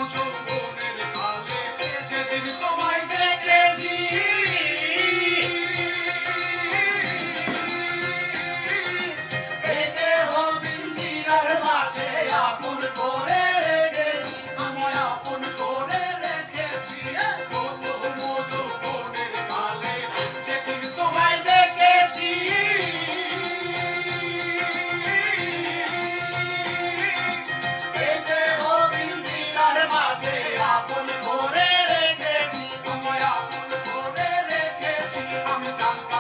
যৌবনের কালে যেদিন তোমায় দেখেছি এই দেহ পিঞ্জিরার মাঝে আপন করে রেখেছি আমি আপন করে রেখেছি প্রথম যৌবনের কালে যেদিন তোমায় দেখেছি এই দেহ পিঞ্জিরার মাঝে আপন করে রেখেছি আমি আপন করে রেখেছি আমি জানতাম